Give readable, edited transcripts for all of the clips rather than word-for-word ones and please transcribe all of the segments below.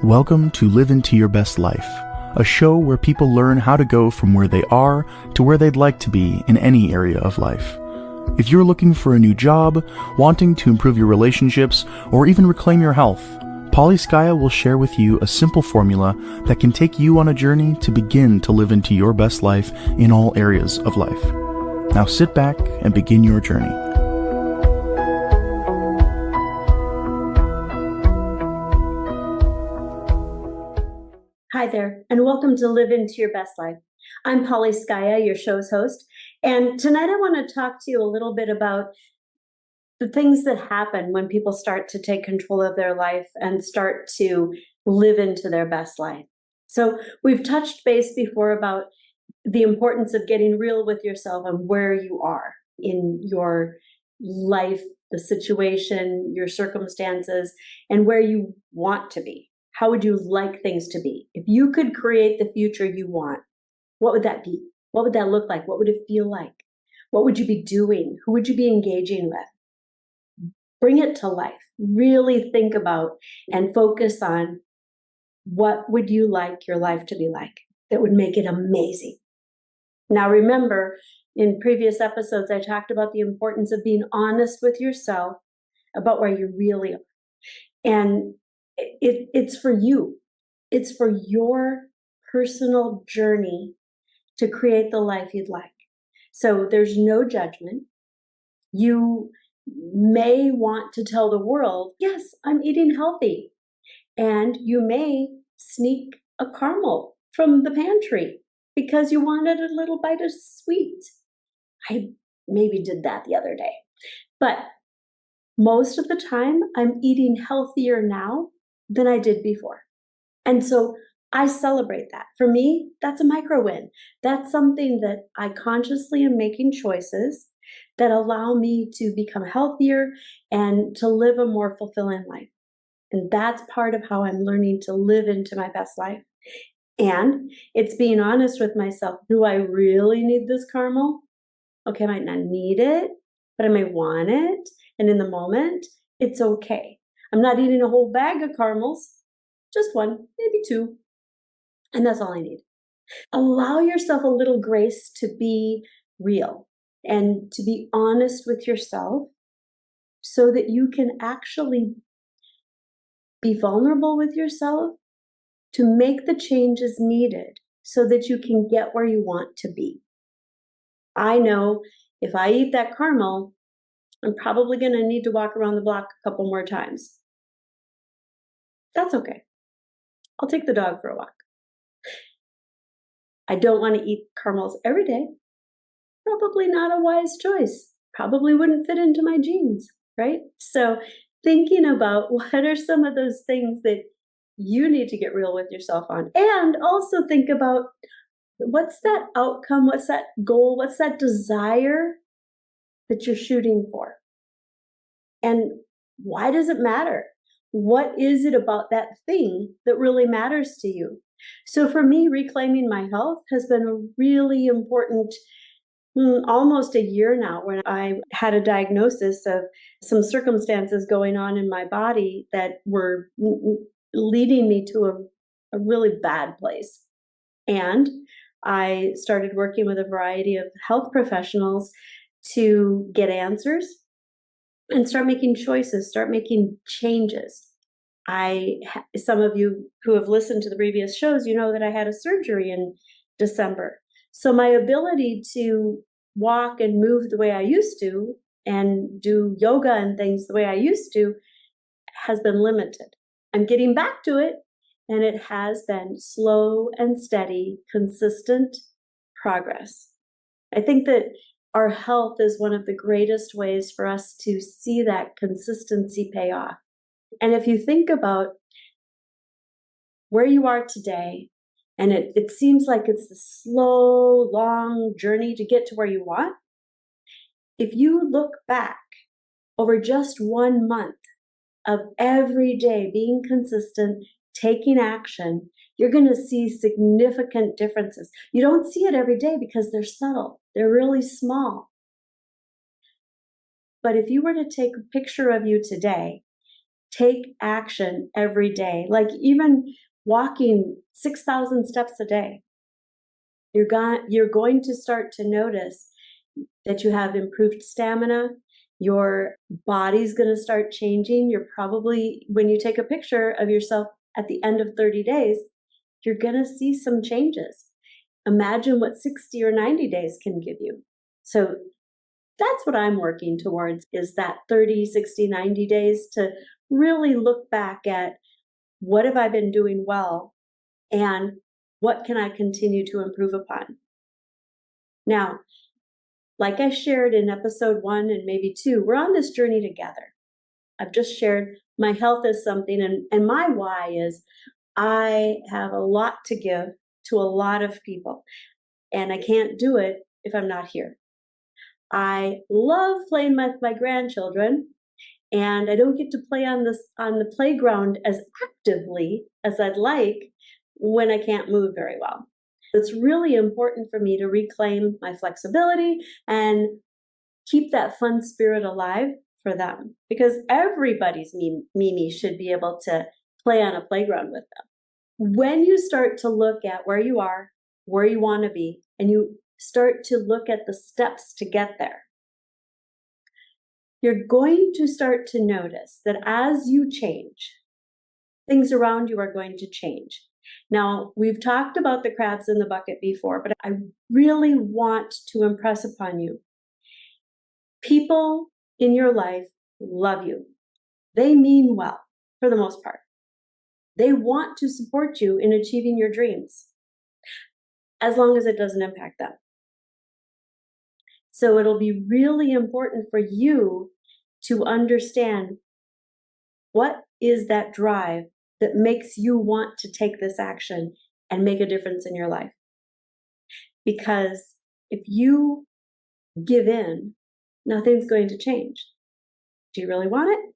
Welcome to Live Into Your Best Life, a show where people learn how to go from where they are to where they'd like to be in any area of life. If you're looking for a new job, wanting to improve your relationships, or even reclaim your health, Paulie Skaja will share with you a simple formula that can take you on a journey to begin to live into your best life in all areas of life. Now sit back and begin your journey. Hi there, and welcome to Live Into Your Best Life. I'm Paulie Skaja, your show's host, and tonight I want to talk to you a little bit about the things that happen when people start to take control of their life and start to live into their best life. So we've touched base before about the importance of getting real with yourself and where you are in your life, the situation, your circumstances, and where you want to be. How would you like things to be? If you could create the future you want, what would that be? What would that look like? What would it feel like? What would you be doing? Who would you be engaging with? Bring it to life. Really think about and focus on what would you like your life to be like that would make it amazing. Now remember, in previous episodes, I talked about the importance of being honest with yourself about where you really are. And it's for you. It's for your personal journey to create the life you'd like. So there's no judgment. You may want to tell the world, yes, I'm eating healthy. And you may sneak a caramel from the pantry because you wanted a little bite of sweet. I maybe did that the other day. But most of the time, I'm eating healthier now than I did before. And so I celebrate that. For me, that's a micro win. That's something that I consciously am making choices that allow me to become healthier and to live a more fulfilling life. And that's part of how I'm learning to live into my best life. And it's being honest with myself. Do I really need this caramel? Okay, I might not need it, but I may want it. And in the moment, it's okay. I'm not eating a whole bag of caramels, just one, maybe two. And that's all I need. Allow yourself a little grace to be real and to be honest with yourself so that you can actually be vulnerable with yourself to make the changes needed so that you can get where you want to be. I know if I eat that caramel, I'm probably going to need to walk around the block a couple more times. That's okay. I'll take the dog for a walk. I don't want to eat caramels every day. Probably not a wise choice. Probably wouldn't fit into my jeans, right? So thinking about what are some of those things that you need to get real with yourself on. And also think about what's that outcome, what's that goal, what's that desire that you're shooting for? And why does it matter? What is it about that thing that really matters to you? So for me, reclaiming my health has been a really important, almost a year now, when I had a diagnosis of some circumstances going on in my body that were leading me to a really bad place. And I started working with a variety of health professionals to get answers and start making choices, start making changes. Some of you who have listened to the previous shows, you know that I had a surgery in December. So my ability to walk and move the way I used to and do yoga and things the way I used to has been limited. I'm getting back to it, and it has been slow and steady, consistent progress. I think that our health is one of the greatest ways for us to see that consistency pay off. And if you think about where you are today, and it seems like it's a slow, long journey to get to where you want, if you look back over just 1 month of every day being consistent, taking action, you're going to see significant differences. You don't see it every day because they're subtle. They're really small. But if you were to take a picture of you today, Take action every day, like even walking 6,000 steps a day. You're going to start to notice that you have improved stamina. Your body's going to start changing. You're probably, when you take a picture of yourself at the end of 30 days, you're going to see some changes. Imagine what 60 or 90 days can give you. So that's what I'm working towards, is that 30, 60, 90 days to really look back at what have I been doing well and what can I continue to improve upon. Now, like I shared in episode 1 and maybe 2, we're on this journey together. I've just shared my health is something, and my why is I have a lot to give to a lot of people, and I can't do it if I'm not here. I love playing with my grandchildren, and I don't get to play on the playground as actively as I'd like when I can't move very well. It's really important for me to reclaim my flexibility and keep that fun spirit alive for them, because everybody's Mimi should be able to play on a playground with them. When you start to look at where you are, where you want to be, and you start to look at the steps to get there, you're going to start to notice that as you change, things around you are going to change. Now, we've talked about the crabs in the bucket before, but I really want to impress upon you. People in your life love you. They mean well, for the most part. They want to support you in achieving your dreams, as long as it doesn't impact them. So it'll be really important for you to understand what is that drive that makes you want to take this action and make a difference in your life. Because if you give in, nothing's going to change. Do you really want it?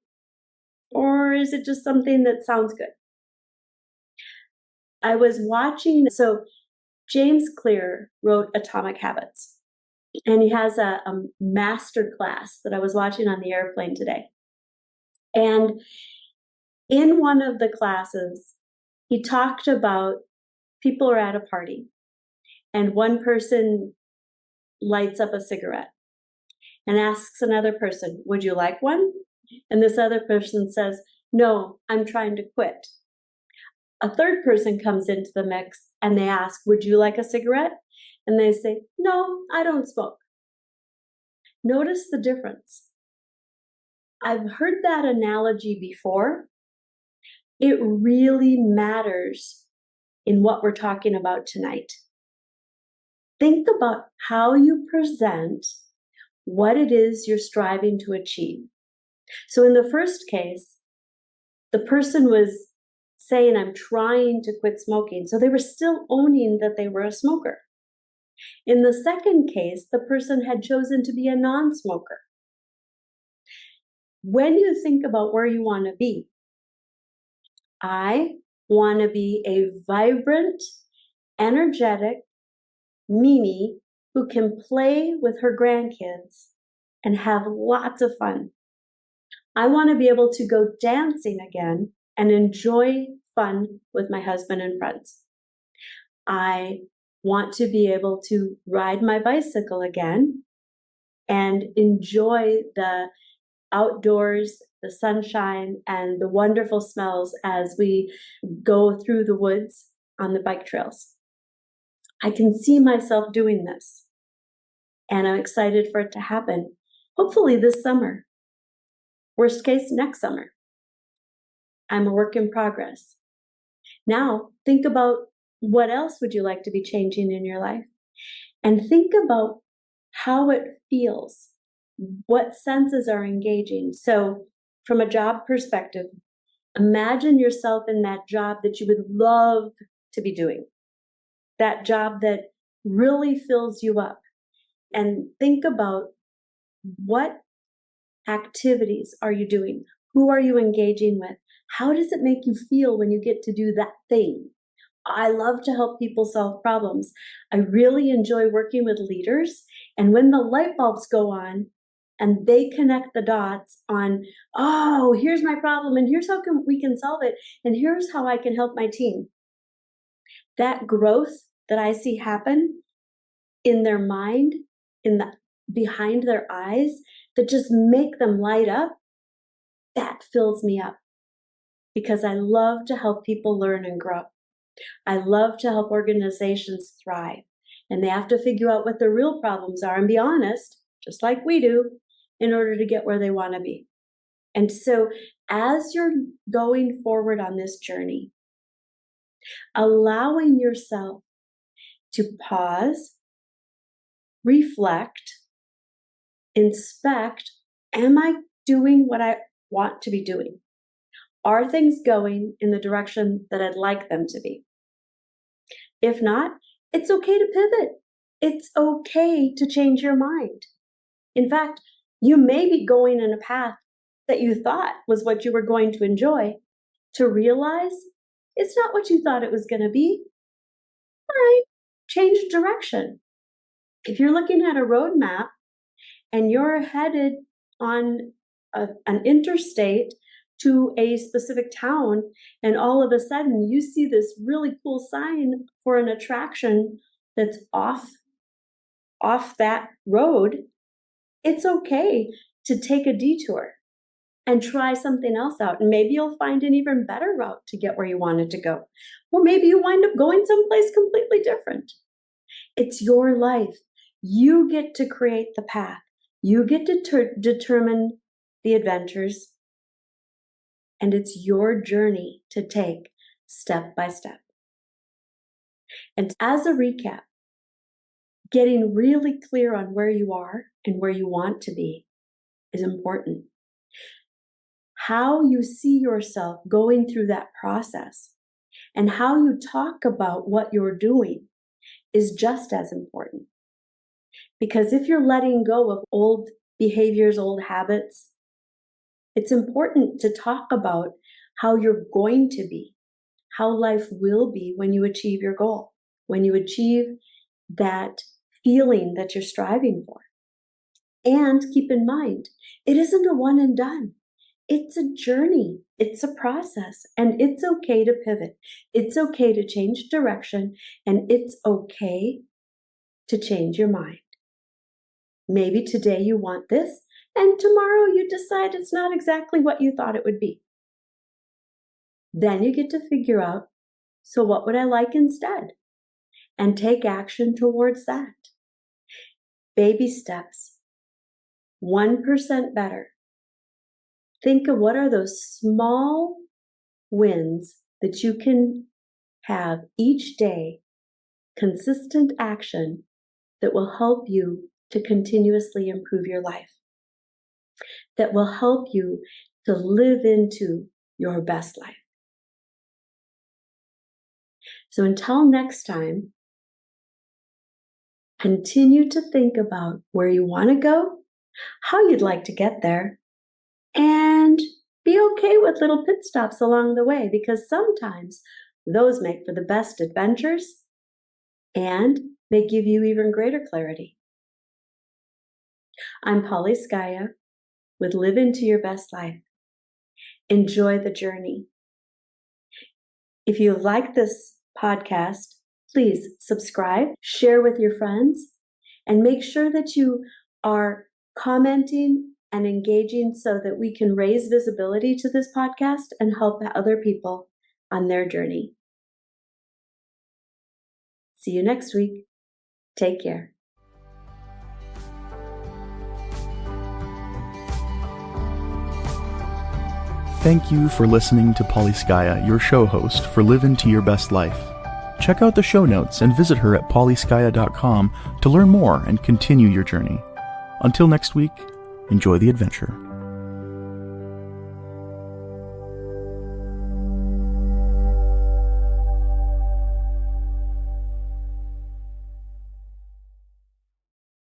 Or is it just something that sounds good? I was watching, so James Clear wrote Atomic Habits, and he has a master class that I was watching on the airplane today. And in one of the classes, he talked about people are at a party, and one person lights up a cigarette and asks another person, "Would you like one?" And this other person says, "No, I'm trying to quit." A third person comes into the mix and they ask, "Would you like a cigarette?" And they say, "No, I don't smoke." Notice the difference. I've heard that analogy before. It really matters in what we're talking about tonight. Think about how you present what it is you're striving to achieve. So in the first case, the person was saying, "I'm trying to quit smoking." So they were still owning that they were a smoker. In the second case, the person had chosen to be a non-smoker. When you think about where you want to be, I want to be a vibrant, energetic Mimi who can play with her grandkids and have lots of fun. I want to be able to go dancing again and enjoy fun with my husband and friends. I want to be able to ride my bicycle again and enjoy the outdoors, the sunshine, and the wonderful smells as we go through the woods on the bike trails. I can see myself doing this, and I'm excited for it to happen, hopefully this summer. Worst case, next summer. I'm a work in progress. Now, think about what else would you like to be changing in your life? And think about how it feels. What senses are engaging? So, from a job perspective, imagine yourself in that job that you would love to be doing, that job that really fills you up. And think about what activities are you doing? Who are you engaging with? How does it make you feel when you get to do that thing? I love to help people solve problems. I really enjoy working with leaders. And when the light bulbs go on, and they connect the dots on, oh, here's my problem, and here's how we can solve it, and here's how I can help my team. That growth that I see happen in their mind, behind their eyes, that just make them light up, that fills me up. Because I love to help people learn and grow. I love to help organizations thrive. And they have to figure out what their real problems are and be honest, just like we do, in order to get where they want to be. And so as you're going forward on this journey, allowing yourself to pause, reflect, inspect, am I doing what I want to be doing? Are things going in the direction that I'd like them to be? If not, it's okay to pivot. It's okay to change your mind. In fact, you may be going in a path that you thought was what you were going to enjoy, to realize it's not what you thought it was going to be. All right, change direction. If you're looking at a roadmap and you're headed on an interstate to a specific town, and all of a sudden you see this really cool sign for an attraction that's off that road, it's okay to take a detour and try something else out. And maybe you'll find an even better route to get where you wanted to go. Or maybe you wind up going someplace completely different. It's your life. You get to create the path. You get to determine the adventures. And it's your journey to take step by step. And as a recap, getting really clear on where you are and where you want to be is important. How you see yourself going through that process and how you talk about what you're doing is just as important. Because if you're letting go of old behaviors, old habits, it's important to talk about how you're going to be, how life will be when you achieve your goal, when you achieve that feeling that you're striving for. And keep in mind, it isn't a one and done. It's a journey. It's a process. And it's okay to pivot. It's okay to change direction. And it's okay to change your mind. Maybe today you want this, and tomorrow you decide it's not exactly what you thought it would be. Then you get to figure out, so what would I like instead? And take action towards that. Baby steps. 1% better. Think of what are those small wins that you can have each day, consistent action that will help you to continuously improve your life, that will help you to live into your best life. So until next time, continue to think about where you want to go, how you'd like to get there, and be okay with little pit stops along the way, because sometimes those make for the best adventures and they give you even greater clarity. I'm Paulie Skaja with Live Into Your Best Life. Enjoy the journey. If you like this podcast, please subscribe, share with your friends, and make sure that you are commenting and engaging so that we can raise visibility to this podcast and help other people on their journey. See you next week. Take care. Thank you for listening to Paulie Skaja, your show host for Live Into Your Best Life. Check out the show notes and visit her at paulieskaya.com to learn more and continue your journey. Until next week, enjoy the adventure.